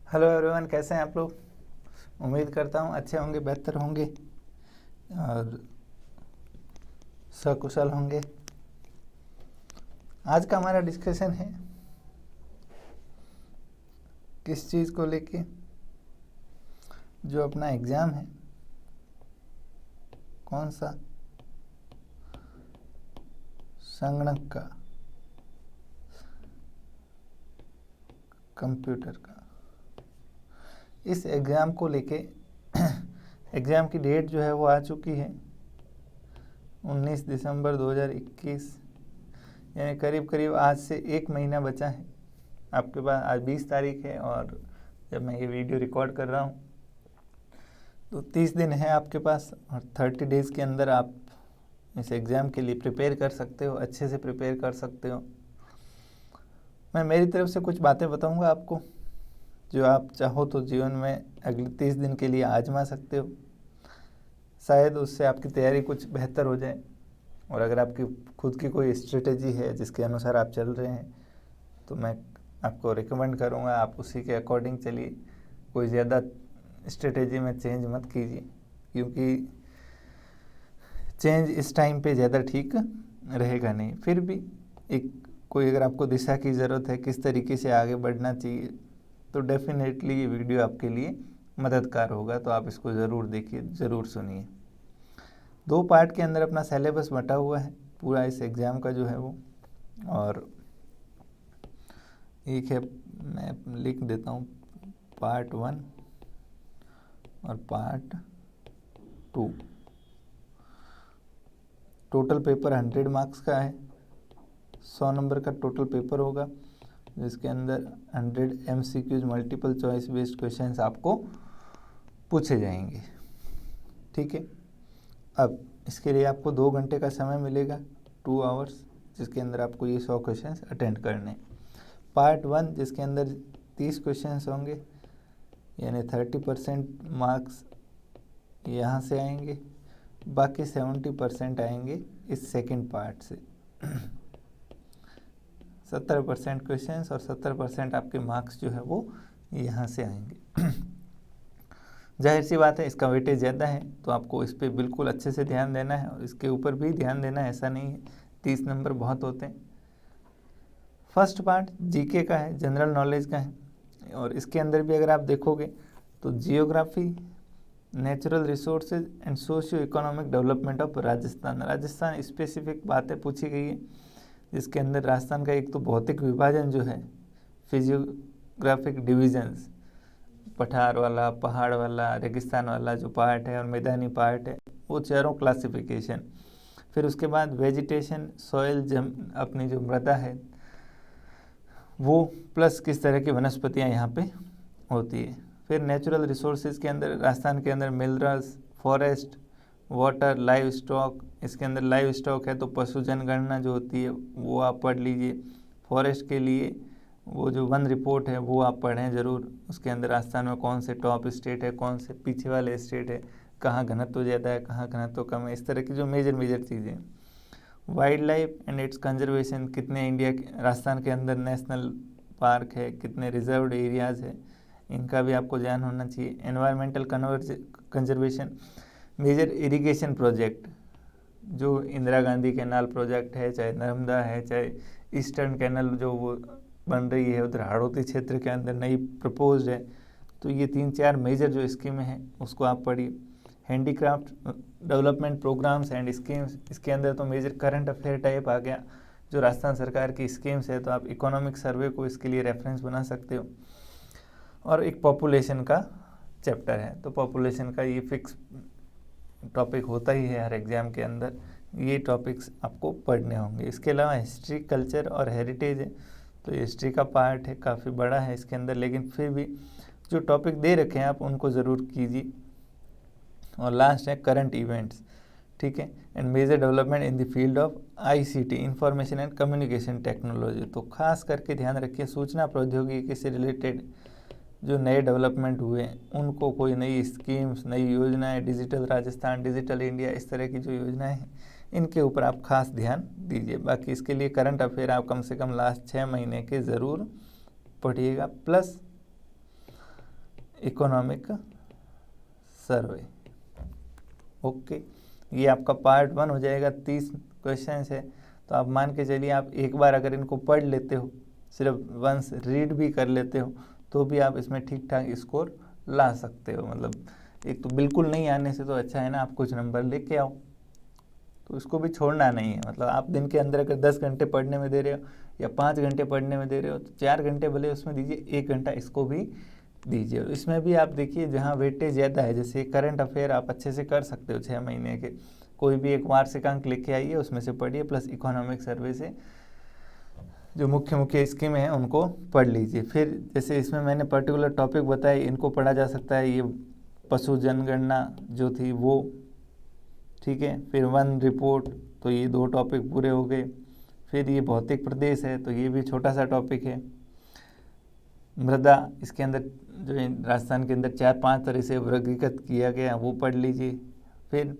Hello everyone, कैसे हैं आप लोग। उम्मीद करता हूँ अच्छे होंगे, बेहतर होंगे और सकुशल होंगे। आज का हमारा डिस्कशन है किस चीज़ को लेके, जो अपना एग्ज़ाम है कौन सा, संगणक का, कंप्यूटर का। इस एग्ज़ाम को लेके एग्ज़ाम की डेट जो है वो आ चुकी है 19 दिसंबर 2021, यानी करीब करीब आज से एक महीना बचा है आपके पास। आज 20 तारीख है और जब मैं ये वीडियो रिकॉर्ड कर रहा हूँ तो 30 दिन है आपके पास और 30 डेज़ के अंदर आप इस एग्ज़ाम के लिए प्रिपेयर कर सकते हो, अच्छे से प्रिपेयर कर सकते हो। मैं मेरी तरफ से कुछ बातें बताऊंगा आपको जो आप चाहो तो जीवन में अगले 30 दिन के लिए आजमा सकते हो। शायद उससे आपकी तैयारी कुछ बेहतर हो जाए। और अगर आपकी खुद की कोई स्ट्रेटेजी है जिसके अनुसार आप चल रहे हैं तो मैं आपको रिकमेंड करूंगा आप उसी के अकॉर्डिंग चलिए। कोई ज़्यादा स्ट्रेटेजी में चेंज मत कीजिए, क्योंकि चेंज इस टाइम पे ज़्यादा ठीक रहेगा नहीं। फिर भी एक कोई अगर आपको दिशा की ज़रूरत है किस तरीके से आगे बढ़ना चाहिए, तो डेफिनेटली ये वीडियो आपके लिए मददगार होगा। तो आप इसको ज़रूर देखिए, ज़रूर सुनिए। 2 पार्ट के अंदर अपना सिलेबस बटा हुआ है पूरा इस एग्ज़ाम का जो है वो। और एक है, मैं लिख देता हूँ, पार्ट 1 और पार्ट 2। टोटल पेपर 100 मार्क्स का है, 100 नंबर का टोटल पेपर होगा, जिसके अंदर 100 MCQs multiple choice based questions आपको पूछे जाएंगे। ठीक है। अब इसके लिए आपको 2 घंटे का समय मिलेगा, 2 आवर्स, जिसके अंदर आपको ये 100 क्वेश्चंस अटेंड करने। पार्ट 1 जिसके अंदर 30 क्वेश्चंस होंगे, यानी 30% मार्क्स यहाँ से आएंगे, बाकी 70% आएंगे इस सेकंड पार्ट से। 70% क्वेश्चंस और 70% आपके मार्क्स जो है वो यहाँ से आएंगे। जाहिर सी बात है इसका वेटेज ज़्यादा है, तो आपको इस पर बिल्कुल अच्छे से ध्यान देना है और इसके ऊपर भी ध्यान देना है। ऐसा नहीं है 30 नंबर बहुत होते हैं। फर्स्ट पार्ट जीके का है, जनरल नॉलेज का है, और इसके अंदर भी अगर आप देखोगे तो geography, natural resources and socio economic development of Rajasthan specific बातें पूछी गई है, जिसके अंदर राजस्थान का एक तो भौतिक विभाजन जो है, फिजियोग्राफिक डिविजन्स, पठार वाला, पहाड़ वाला, रेगिस्तान वाला जो पार्ट है और मैदानी पार्ट है, वो चारों क्लासिफिकेशन। फिर उसके बाद वेजिटेशन, सॉइल, अपनी जो मृदा है वो, प्लस किस तरह की वनस्पतियाँ यहाँ पे होती है। फिर नेचुरल रिसोर्सेज के अंदर राजस्थान के अंदर minerals, forest, water, live stock. इसके अंदर लाइव स्टॉक है तो पशु जनगणना जो होती है वो आप पढ़ लीजिए। फॉरेस्ट के लिए वो जो वन रिपोर्ट है वो आप पढ़ें ज़रूर। उसके अंदर राजस्थान में कौन से टॉप स्टेट है, कौन से पीछे वाले स्टेट है, कहाँ घनत्व ज़्यादा है, कहाँ घनत्व कम है, इस तरह की जो मेजर चीज़ें। Wild life and it's conservation, कितने इंडिया के राजस्थान के अंदर नेशनल पार्क है, कितने रिजर्व्ड एरियाज़ है, इनका भी आपको ज्ञान होना चाहिए। Environmental conservation, major irrigation project, जो इंदिरा गांधी कैनाल प्रोजेक्ट है, चाहे नर्मदा है, चाहे ईस्टर्न कैनल जो वो बन रही है उधर हाड़ौती क्षेत्र के अंदर नई प्रपोज्ड है, तो ये 3-4 मेजर जो स्कीमें हैं उसको आप पढ़िए। Handicraft development programmes and schemes, इसके अंदर तो मेजर करंट अफेयर टाइप आ गया जो राजस्थान सरकार की स्कीम्स है, तो आप इकोनॉमिक सर्वे को इसके लिए रेफरेंस बना सकते हो। और एक पॉपुलेशन का चैप्टर है, तो पॉपुलेशन का ये फिक्स टॉपिक होता ही है हर एग्ज़ाम के अंदर, ये टॉपिक्स आपको पढ़ने होंगे। इसके अलावा हिस्ट्री, कल्चर और हेरिटेज है, तो हिस्ट्री का पार्ट है, काफ़ी बड़ा है इसके अंदर, लेकिन फिर भी जो टॉपिक दे रखे हैं आप उनको ज़रूर कीजिए। और लास्ट है करंट इवेंट्स, ठीक है, and major development in the field of ICT, information and communication technology. तो खास करके ध्यान रखिए सूचना प्रौद्योगिकी से रिलेटेड जो नए डेवलपमेंट हुए हैं उनको, कोई नई स्कीम्स, नई योजनाएं, डिजिटल राजस्थान, डिजिटल इंडिया, इस तरह की जो योजनाएं हैं इनके ऊपर आप खास ध्यान दीजिए। बाकी इसके लिए करंट अफेयर आप कम से कम लास्ट 6 महीने के ज़रूर पढ़िएगा। Plus economic survey. ओके, ये आपका पार्ट 1 हो जाएगा। 30 क्वेश्चन है, तो आप मान के चलिए आप एक बार अगर इनको पढ़ लेते हो, सिर्फ वंस रीड भी कर लेते हो, तो भी आप इसमें ठीक ठाक स्कोर ला सकते हो। मतलब एक तो बिल्कुल नहीं आने से तो अच्छा है ना आप कुछ नंबर लेके आओ, तो इसको भी छोड़ना नहीं है। मतलब आप दिन के अंदर अगर 10 घंटे पढ़ने में दे रहे हो या 5 घंटे पढ़ने में दे रहे हो, तो 4 घंटे भले उसमें दीजिए, 1 घंटा इसको भी दीजिए। इसमें भी आप देखिए जहाँ वेटेज ज़्यादा है, जैसे करंट अफेयर आप अच्छे से कर सकते हो 6 महीने के, कोई भी एक वार्षिकांक लेके आइए, उसमें से पढ़िए, प्लस इकोनॉमिक सर्वे से जो मुख्य मुख्य स्कीमें हैं उनको पढ़ लीजिए। फिर जैसे इसमें मैंने पर्टिकुलर टॉपिक बताए, इनको पढ़ा जा सकता है। ये पशु जनगणना जो थी वो, ठीक है। फिर वन रिपोर्ट, तो ये 2 टॉपिक पूरे हो गए। फिर ये भौतिक प्रदेश है, तो ये भी छोटा सा टॉपिक है। मृदा, इसके अंदर जो राजस्थान के अंदर 4-5 तरह से वर्गीकृत किया गया, वो पढ़ लीजिए। फिर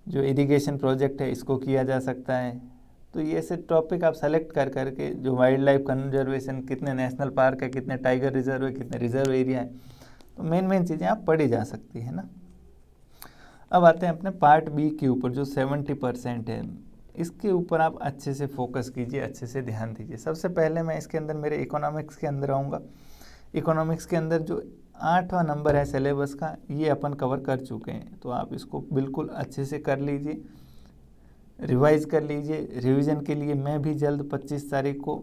जो इरिगेशन प्रोजेक्ट है, इसको किया जा सकता है। तो ये ऐसे टॉपिक आप सेलेक्ट कर करके, जो वाइल्ड लाइफ कंजर्वेशन, कितने नेशनल पार्क है, कितने टाइगर रिजर्व है, कितने रिजर्व एरिया है, तो मेन चीज़ें आप पढ़ी जा सकती है ना। अब आते हैं अपने पार्ट बी के ऊपर, जो 70% है। इसके ऊपर आप अच्छे से फोकस कीजिए, अच्छे से ध्यान दीजिए। सबसे पहले मैं इसके अंदर मेरे इकोनॉमिक्स के अंदर आऊँगा। इकोनॉमिक्स के अंदर जो 8वां नंबर है सिलेबस का, ये अपन कवर कर चुके हैं, तो आप इसको बिल्कुल अच्छे से कर लीजिए, रिवाइज कर लीजिए। रिवीजन के लिए मैं भी जल्द 25 तारीख को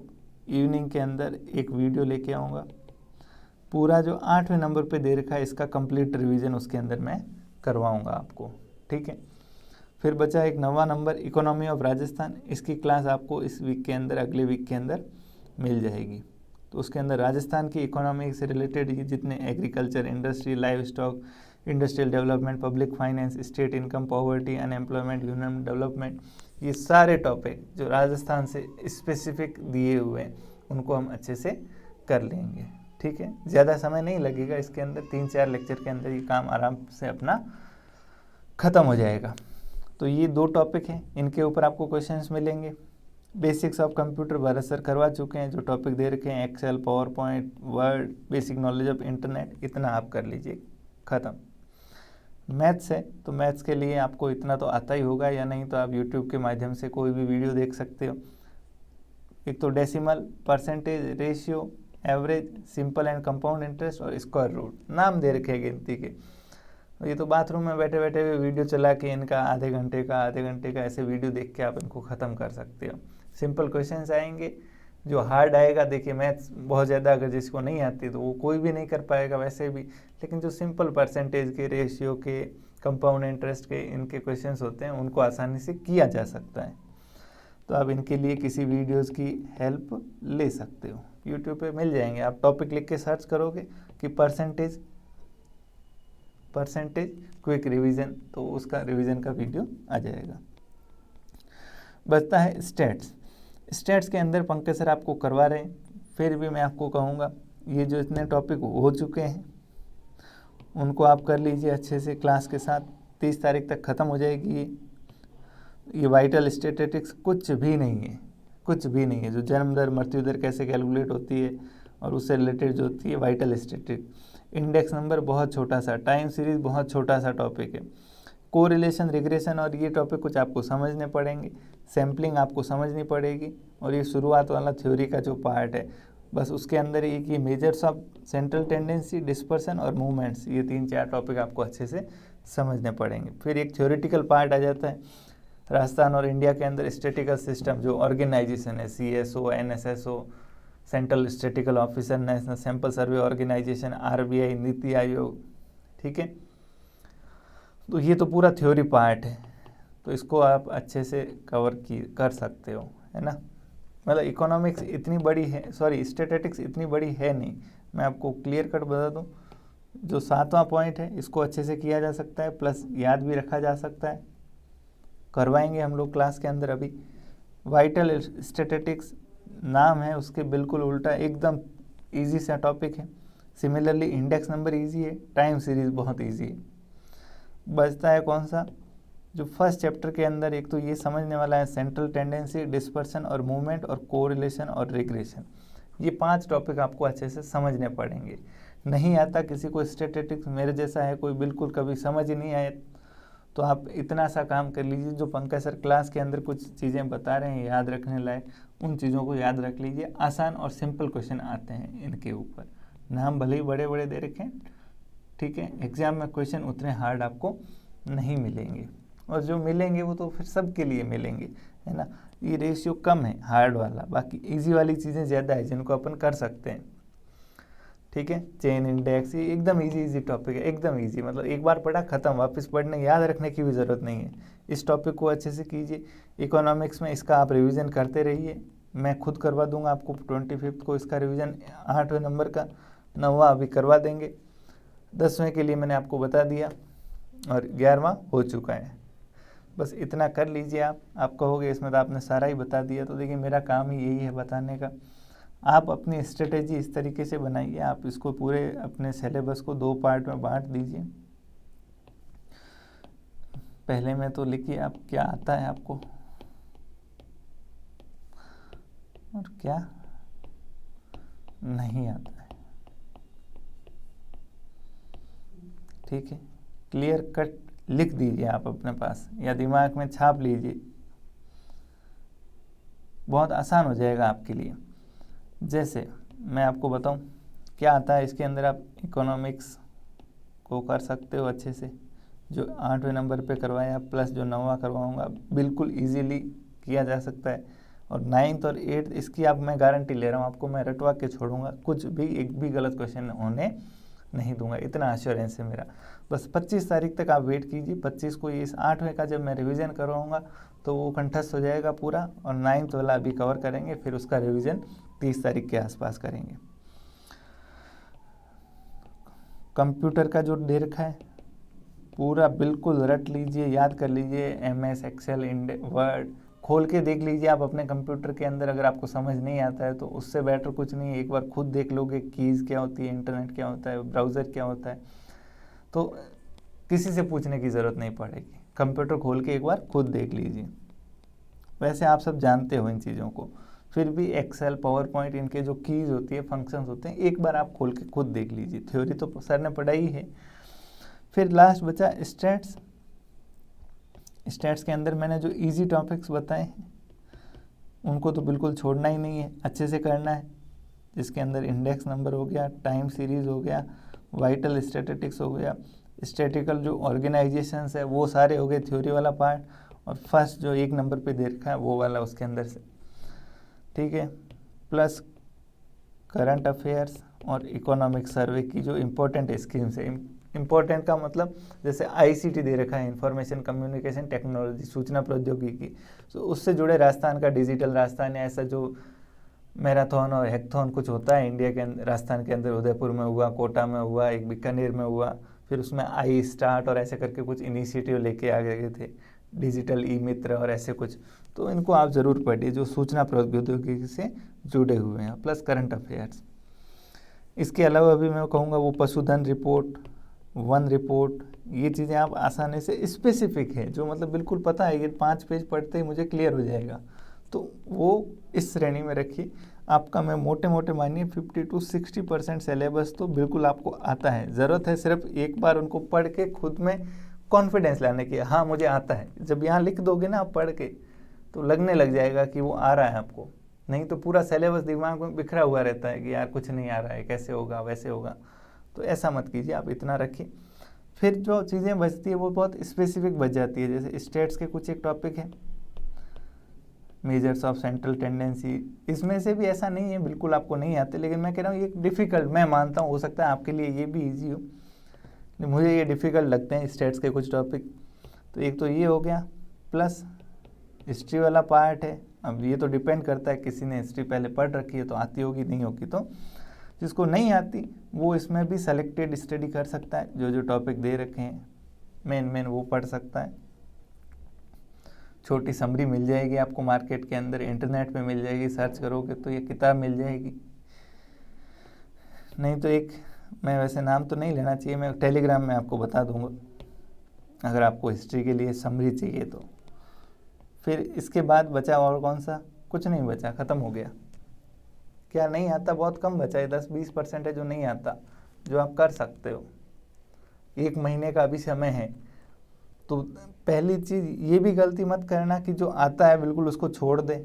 इवनिंग के अंदर एक वीडियो लेके आऊँगा। पूरा जो 8वें नंबर पे दे रखा है, इसका कंप्लीट रिवीजन उसके अंदर मैं करवाऊँगा आपको, ठीक है। फिर बचा एक 9वां नंबर, इकोनॉमी ऑफ राजस्थान। इसकी क्लास आपको इस वीक के अंदर, अगले वीक के अंदर मिल जाएगी। तो उसके अंदर राजस्थान की इकोनॉमी से रिलेटेड ये जितने agriculture, industry, live stock, industrial development, public finance, state income, poverty, unemployment, human development, ये सारे टॉपिक जो राजस्थान से स्पेसिफिक दिए हुए हैं, उनको हम अच्छे से कर लेंगे, ठीक है। ज़्यादा समय नहीं लगेगा इसके अंदर, 3-4 लेक्चर के अंदर ये काम आराम से अपना ख़त्म हो जाएगा। तो ये 2 टॉपिक हैं, इनके ऊपर आपको क्वेश्चंस मिलेंगे। Basics of computer Bharat sir करवा चुके हैं, जो टॉपिक दे रखे हैं, Excel, PowerPoint, word, basic knowledge of internet, इतना आप कर लीजिए, ख़त्म। मैथ्स है, तो मैथ्स के लिए आपको इतना तो आता ही होगा, या नहीं तो आप यूट्यूब के माध्यम से कोई भी वीडियो देख सकते हो। एक तो decimal, percentage, ratio, average, simple and compound interest और स्क्वायर रूट, नाम दे रखे हैं गिनती के। ये तो बाथरूम में बैठे बैठे हुए वीडियो चला के इनका आधे घंटे का ऐसे वीडियो देख के आप इनको ख़त्म कर सकते हो। सिंपल क्वेश्चंस आएंगे, जो हार्ड आएगा, देखिए मैथ्स बहुत ज़्यादा अगर जिसको नहीं आती तो वो कोई भी नहीं कर पाएगा वैसे भी, लेकिन जो सिंपल परसेंटेज के, रेशियो के, कंपाउंड इंटरेस्ट के इनके क्वेश्चंस होते हैं, उनको आसानी से किया जा सकता है। तो आप इनके लिए किसी वीडियोज़ की हेल्प ले सकते हो, यूट्यूब पे मिल जाएंगे। आप टॉपिक लिख के सर्च करोगे कि परसेंटेज क्विक रिवीजन, तो उसका रिवीजन का वीडियो आ जाएगा। बचता है स्टेट्स के अंदर पंकज सर आपको करवा रहे हैं, फिर भी मैं आपको कहूँगा ये जो इतने टॉपिक हो चुके हैं उनको आप कर लीजिए अच्छे से क्लास के साथ। 30 तारीख तक ख़त्म हो जाएगी ये वाइटल स्टैटिस्टिक्स कुछ भी नहीं है। जो जन्म दर, मृत्यु दर कैसे कैलकुलेट होती है और उससे रिलेटेड जो होती है वाइटल स्टैटिस्टिक्स, इंडेक्स नंबर बहुत छोटा सा, टाइम सीरीज बहुत छोटा सा टॉपिक है, कोरिलेशन, रिग्रेशन और ये टॉपिक कुछ आपको समझने पड़ेंगे, सैम्पलिंग आपको समझनी पड़ेगी, और ये शुरुआत वाला थ्योरी का जो पार्ट है बस उसके अंदर एक ये measures of central tendency, dispersion और मूवमेंट्स, ये 3-4 टॉपिक आपको अच्छे से समझने पड़ेंगे। फिर एक थ्योरेटिकल पार्ट आ जाता है राजस्थान और इंडिया के अंदर स्टैटिकल सिस्टम, जो ऑर्गेनाइजेशन है, CSO, NSSO, central statistical officer, national sample survey organisation, RBI, NITI आयोग, ठीक है। तो ये तो पूरा थ्योरी पार्ट है, तो इसको आप अच्छे से कर सकते हो, है ना। मतलब इकोनॉमिक्स इतनी बड़ी है, स्टैटिस्टिक्स इतनी बड़ी है नहीं। मैं आपको क्लियर कट बता दूं, जो 7वां पॉइंट है इसको अच्छे से किया जा सकता है, प्लस याद भी रखा जा सकता है। करवाएंगे हम लोग क्लास के अंदर अभी। वाइटल स्टैटिस्टिक्स नाम है उसके बिल्कुल उल्टा, एकदम ईजी सा टॉपिक है। सिमिलरली इंडेक्स नंबर ईजी है, टाइम सीरीज बहुत ईजी है। बचता है कौन सा, जो फर्स्ट चैप्टर के अंदर एक तो ये समझने वाला है सेंट्रल टेंडेंसी, डिस्पर्सन और मूवमेंट और कोरिलेशन और रिग्रेशन, ये 5 टॉपिक आपको अच्छे से समझने पड़ेंगे। नहीं आता किसी को स्टैटिस्टिक्स, मेरे जैसा है कोई बिल्कुल कभी समझ ही नहीं आए, तो आप इतना सा काम कर लीजिए, जो पंकज सर क्लास के अंदर कुछ चीज़ें बता रहे हैं याद रखने लायक, उन चीज़ों को याद रख लीजिए। आसान और सिंपल क्वेश्चन आते हैं इनके ऊपर, नाम भले ही बड़े बड़े दे रखें, ठीक है। एग्जाम में क्वेश्चन उतने हार्ड आपको नहीं मिलेंगे, और जो मिलेंगे वो तो फिर सबके लिए मिलेंगे, है ना। ये रेशियो कम है हार्ड वाला, बाकी इजी वाली चीज़ें ज़्यादा है जिनको अपन कर सकते हैं, ठीक है। चेन इंडेक्स, ये एकदम इजी टॉपिक है, एकदम इजी, मतलब एक बार पढ़ा खत्म, वापस पढ़ने याद रखने की भी ज़रूरत नहीं है। इस टॉपिक को अच्छे से कीजिए। इकोनॉमिक्स में इसका आप रिवीजन करते रहिए, मैं खुद करवा दूंगा आपको 25 को इसका रिवीजन, 8वें नंबर का, 9वां अभी करवा देंगे, 10वें के लिए मैंने आपको बता दिया, और 11वां हो चुका है। बस इतना कर लीजिए। आप कहोगे इसमें तो आपने सारा ही बता दिया, तो देखिए मेरा काम ही यही है बताने का। आप अपनी स्ट्रेटेजी इस तरीके से बनाइए, आप इसको पूरे अपने सिलेबस को 2 पार्ट में बांट दीजिए। पहले में तो लिखिए आप क्या आता है आपको और क्या नहीं आता है, ठीक है। क्लियर कट लिख दीजिए आप अपने पास, या दिमाग में छाप लीजिए, बहुत आसान हो जाएगा आपके लिए। जैसे मैं आपको बताऊं क्या आता है इसके अंदर, आप इकोनॉमिक्स को कर सकते हो अच्छे से, जो 8वें नंबर पे करवाया प्लस जो 9वां करवाऊंगा, बिल्कुल इजीली किया जा सकता है। और 9th और 8th इसकी आप मैं गारंटी ले रहा हूँ आपको, मैं रटवा के छोड़ूंगा, कुछ भी एक भी गलत क्वेश्चन होने नहीं दूंगा, इतना एश्योरेंस है मेरा। बस 25 तारीख तक आप वेट कीजिए, 25 को इस 8वें का जब मैं रिवीजन करवाऊंगा तो वो कंठस्थ हो जाएगा पूरा, और 9th वाला अभी कवर करेंगे, फिर उसका रिवीजन 30 तारीख के आसपास करेंगे। कंप्यूटर का जो दे रखा है पूरा बिल्कुल रट लीजिए, याद कर लीजिए, MS एक्सेल वर्ड खोल के देख लीजिए आप अपने कंप्यूटर के अंदर। अगर आपको समझ नहीं आता है तो उससे बेटर कुछ नहीं है, एक बार खुद देख लोगे कीज़ क्या होती है, इंटरनेट क्या होता है, ब्राउज़र क्या होता है, तो किसी से पूछने की ज़रूरत नहीं पड़ेगी। कंप्यूटर खोल के एक बार खुद देख लीजिए। वैसे आप सब जानते हो इन चीज़ों को, फिर भी एक्सेल पावर पॉइंट इनके जो कीज़ होती है, फंक्शंस होते हैं, एक बार आप खोल के खुद देख लीजिए। थ्योरी तो सर ने पढ़ाई है। फिर लास्ट बचा स्टैट्स। स्टैट्स के अंदर मैंने जो इजी टॉपिक्स बताए हैं उनको तो बिल्कुल छोड़ना ही नहीं है, अच्छे से करना है। जिसके अंदर इंडेक्स नंबर हो गया, टाइम सीरीज़ हो गया, वाइटल स्टैटिस्टिक्स हो गया, स्टैटिकल जो ऑर्गेनाइजेशंस है वो सारे हो गए थ्योरी वाला पार्ट, और फर्स्ट जो 1 नंबर पे दे रखा है वो वाला उसके अंदर से, ठीक है। प्लस करंट अफेयर्स और इकोनॉमिक सर्वे की जो इम्पोर्टेंट स्कीम्स है, इम्पोर्टेंट का मतलब जैसे ICT दे रखा है, इंफॉर्मेशन कम्युनिकेशन टेक्नोलॉजी, सूचना प्रौद्योगिकी, तो उससे जुड़े राजस्थान का डिजिटल राजस्थान, ऐसा जो मैराथन और हैकथॉन कुछ होता है इंडिया के अंदर, राजस्थान के अंदर उदयपुर में हुआ, कोटा में हुआ, एक बीकानेर में हुआ, फिर उसमें iStart और ऐसे करके कुछ इनिशिएटिव लेके आ गए थे, डिजिटल ई-मित्र और ऐसे कुछ, तो इनको आप ज़रूर पढ़िए जो सूचना प्रौद्योगिकी से जुड़े हुए हैं। Plus current affairs. इसके अलावा भी मैं कहूँगा वो पशुधन रिपोर्ट, वन रिपोर्ट, ये चीज़ें आप आसानी से स्पेसिफिक है, जो मतलब बिल्कुल पता है ये 5 पेज पढ़ते ही मुझे क्लियर हो जाएगा, तो वो इस श्रेणी में रखिए। आपका मैं मोटे मोटे मानिए 50 to 60% सिलेबस तो बिल्कुल आपको आता है। ज़रूरत है सिर्फ एक बार उनको पढ़ के खुद में कॉन्फिडेंस लाने की, हाँ मुझे आता है। जब यहाँ लिख दोगे ना आप पढ़ के, तो लगने लग जाएगा कि वो आ रहा है आपको, नहीं तो पूरा सिलेबस दिमाग में बिखरा हुआ रहता है कि यार कुछ नहीं आ रहा है, कैसे होगा वैसे होगा। तो ऐसा मत कीजिए, आप इतना रखिए। फिर जो चीज़ें बचती है वो बहुत स्पेसिफिक बच जाती है, जैसे स्टेट्स के कुछ एक टॉपिक है, मेजर्स ऑफ सेंट्रल टेंडेंसी, इसमें से भी ऐसा नहीं है बिल्कुल आपको नहीं आते, लेकिन मैं कह रहा हूँ ये डिफ़िकल्ट, मैं मानता हूँ हो सकता है आपके लिए ये भी ईजी हो, मुझे ये डिफ़िकल्ट लगते हैं स्टेट्स के कुछ टॉपिक। तो एक तो ये हो गया, प्लस हिस्ट्री वाला पार्ट है। अब ये तो डिपेंड करता है, किसी ने हिस्ट्री पहले पढ़ रखी है तो आती होगी, नहीं होगी तो जिसको नहीं आती वो इसमें भी सेलेक्टेड स्टडी कर सकता है, जो जो टॉपिक दे रखे हैं मेन वो पढ़ सकता है। छोटी समरी मिल जाएगी आपको मार्केट के अंदर, इंटरनेट पे मिल जाएगी, सर्च करोगे तो ये किताब मिल जाएगी। नहीं तो एक, मैं वैसे नाम तो नहीं लेना चाहिए, मैं टेलीग्राम में आपको बता दूंगा अगर आपको हिस्ट्री के लिए समरी चाहिए तो। फिर इसके बाद बचा और कौन सा, कुछ नहीं बचा, ख़त्म हो गया। क्या नहीं आता? बहुत कम बचा है, 10-20% है जो नहीं आता, जो आप कर सकते हो। 1 महीने का अभी समय है। तो पहली चीज़ ये भी गलती मत करना कि जो आता है बिल्कुल उसको छोड़ दे,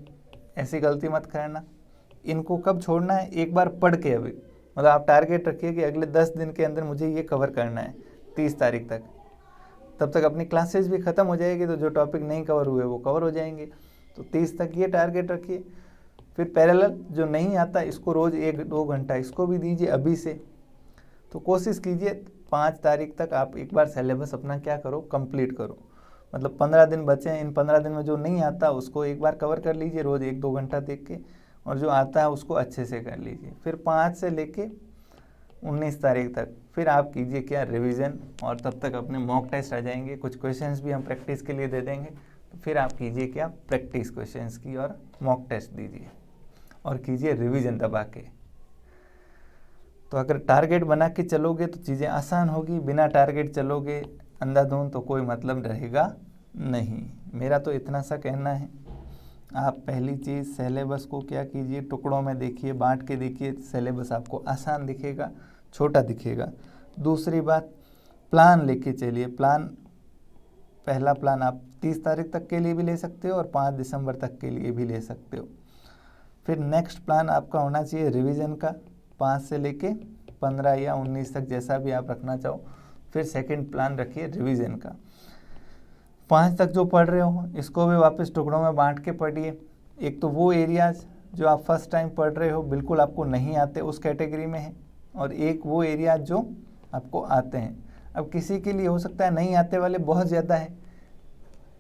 ऐसी गलती मत करना। इनको कब छोड़ना है? एक बार पढ़ के, अभी मतलब आप टारगेट रखिए कि अगले 10 दिन के अंदर मुझे ये कवर करना है 30 तारीख तक। तब तक अपनी क्लासेस भी ख़त्म हो जाएगी, तो जो टॉपिक नहीं कवर हुए वो कवर हो जाएंगे। तो 30 तक ये टारगेट रखिए। फिर पैरेलल जो नहीं आता इसको रोज़ 1-2 घंटा इसको भी दीजिए अभी से। तो कोशिश कीजिए 5 तारीख तक आप एक बार सिलेबस अपना क्या करो, कंप्लीट करो। मतलब 15 दिन बचे हैं, इन 15 दिन में जो नहीं आता उसको एक बार कवर कर लीजिए रोज़ 1-2 घंटा देख के, और जो आता है उसको अच्छे से कर लीजिए। फिर 5 से लेके 19 तारीख तक फिर आप कीजिए क्या, रिवीजन। और तब तक अपने मॉक टेस्ट आ जाएंगे, कुछ क्वेश्चंस भी हम प्रैक्टिस के लिए दे देंगे। तो फिर आप कीजिए क्या, प्रैक्टिस क्वेश्चंस की और मॉक टेस्ट दीजिए और कीजिए रिवीजन दबा के। तो अगर टारगेट बना के चलोगे तो चीज़ें आसान होगी, बिना टारगेट चलोगे अंधाधुंध तो कोई मतलब रहेगा नहीं। मेरा तो इतना सा कहना है। आप पहली चीज़ सिलेबस को क्या कीजिए, टुकड़ों में देखिए, बांट के देखिए, सिलेबस आपको आसान दिखेगा, छोटा दिखेगा। दूसरी बात, प्लान लेके चलिए। पहला प्लान आप 30 तारीख तक के लिए भी ले सकते हो और 5 दिसंबर तक के लिए भी ले सकते हो। फिर नेक्स्ट प्लान आपका होना चाहिए रिवीजन का, 5 से लेके 15 या 19 तक, जैसा भी आप रखना चाहो। फिर सेकंड प्लान रखिए रिवीजन का। 5 तक जो पढ़ रहे हो इसको भी वापस टुकड़ों में बांट के पढ़िए। एक तो वो एरियाज जो आप फर्स्ट टाइम पढ़ रहे हो, बिल्कुल आपको नहीं आते, उस कैटेगरी में है, और एक वो एरियाज जो आपको आते हैं। अब किसी के लिए हो सकता है नहीं आते वाले बहुत ज़्यादा है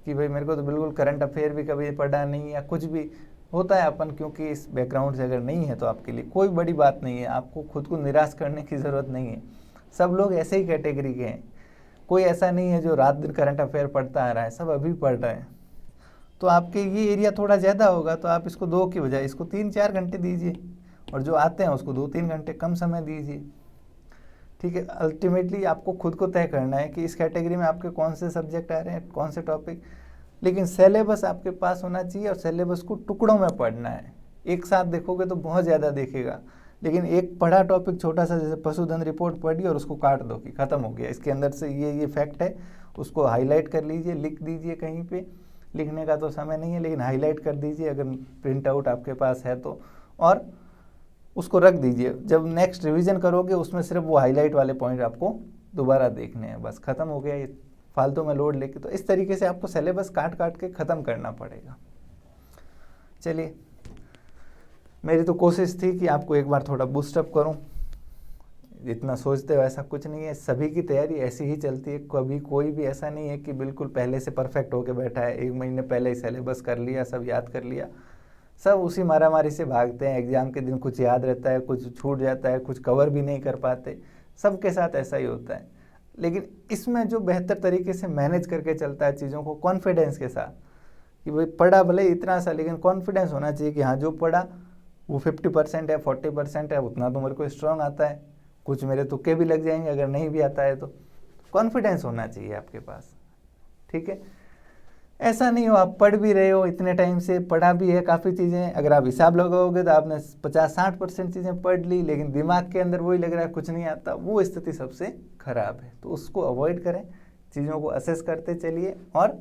कि भाई मेरे को तो बिल्कुल करंट अफेयर भी कभी पढ़ा नहीं, या कुछ भी होता है अपन, क्योंकि इस बैकग्राउंड से अगर नहीं है तो आपके लिए कोई बड़ी बात नहीं है, आपको खुद को निराश करने की ज़रूरत नहीं है। सब लोग ऐसे ही कैटेगरी के हैं, कोई ऐसा नहीं है जो रात दिन करंट अफेयर पढ़ता आ रहा है, सब अभी पढ़ रहे हैं। तो आपके ये एरिया थोड़ा ज़्यादा होगा, तो आप इसको 2 की बजाय इसको 3-4 घंटे दीजिए, और जो आते हैं उसको 2-3 घंटे कम समय दीजिए। ठीक है, अल्टीमेटली आपको खुद को तय करना है कि इस कैटेगरी में आपके कौन से सब्जेक्ट आ रहे हैं, कौन से टॉपिक। लेकिन सिलेबस आपके पास होना चाहिए, और सिलेबस को टुकड़ों में पढ़ना है। एक साथ देखोगे तो बहुत ज़्यादा देखेगा, लेकिन एक पढ़ा टॉपिक छोटा सा, जैसे पशुधन रिपोर्ट पढ़ी और उसको काट दो कि ख़त्म हो गया, इसके अंदर से ये फैक्ट है, उसको हाईलाइट कर लीजिए, लिख दीजिए कहीं पे। लिखने का तो समय नहीं है, लेकिन हाईलाइट कर दीजिए अगर प्रिंट आउट आपके पास है तो, और उसको रख दीजिए। जब नेक्स्ट रिवीजन करोगे उसमें सिर्फ वो हाईलाइट वाले पॉइंट आपको दोबारा देखने हैं, बस ख़त्म हो गया ये फालतू में लोड लेके। तो इस तरीके से आपको सिलेबस काट काट के ख़त्म करना पड़ेगा। चलिए, मेरी तो कोशिश थी कि आपको एक बार थोड़ा बूस्टअप करूं। जितना सोचते हो ऐसा कुछ नहीं है, सभी की तैयारी ऐसी ही चलती है। कभी कोई भी ऐसा नहीं है कि बिल्कुल पहले से परफेक्ट होके बैठा है, 1 महीने पहले ही सिलेबस कर लिया, सब याद कर लिया। सब उसी मारामारी से भागते हैं। एग्ज़ाम के दिन कुछ याद रहता है, कुछ छूट जाता है, कुछ कवर भी नहीं कर पाते। सबके साथ ऐसा ही होता है। लेकिन इसमें जो बेहतर तरीके से मैनेज करके चलता है चीज़ों को कॉन्फिडेंस के साथ, कि भाई पढ़ा भले इतना सा, लेकिन कॉन्फिडेंस होना चाहिए कि हाँ जो पढ़ा वो 50% है, 40% है, उतना तो मेरे को स्ट्रॉन्ग आता है। कुछ मेरे तुक्के भी लग जाएंगे अगर नहीं भी आता है तो। कॉन्फिडेंस होना चाहिए आपके पास, ठीक है। ऐसा नहीं हो आप पढ़ भी रहे हो, इतने टाइम से पढ़ा भी है काफ़ी चीज़ें, अगर आप हिसाब लगाओगे तो आपने 50-60% चीज़ें पढ़ ली, लेकिन दिमाग के अंदर वही लग रहा है कुछ नहीं आता। वो स्थिति सबसे खराब है, तो उसको अवॉइड करें। चीज़ों को असेस करते चलिए और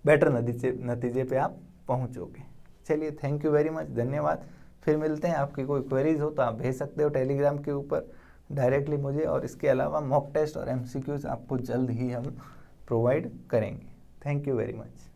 बेटर नतीजे पे आप पहुंचोगे। चलिए, थैंक यू वेरी मच, धन्यवाद। फिर मिलते हैं। आपकी कोई क्वेरीज हो तो आप भेज सकते हो टेलीग्राम के ऊपर डायरेक्टली मुझे, और इसके अलावा मॉक टेस्ट और MCQs आपको जल्द ही हम प्रोवाइड करेंगे। Thank you very much.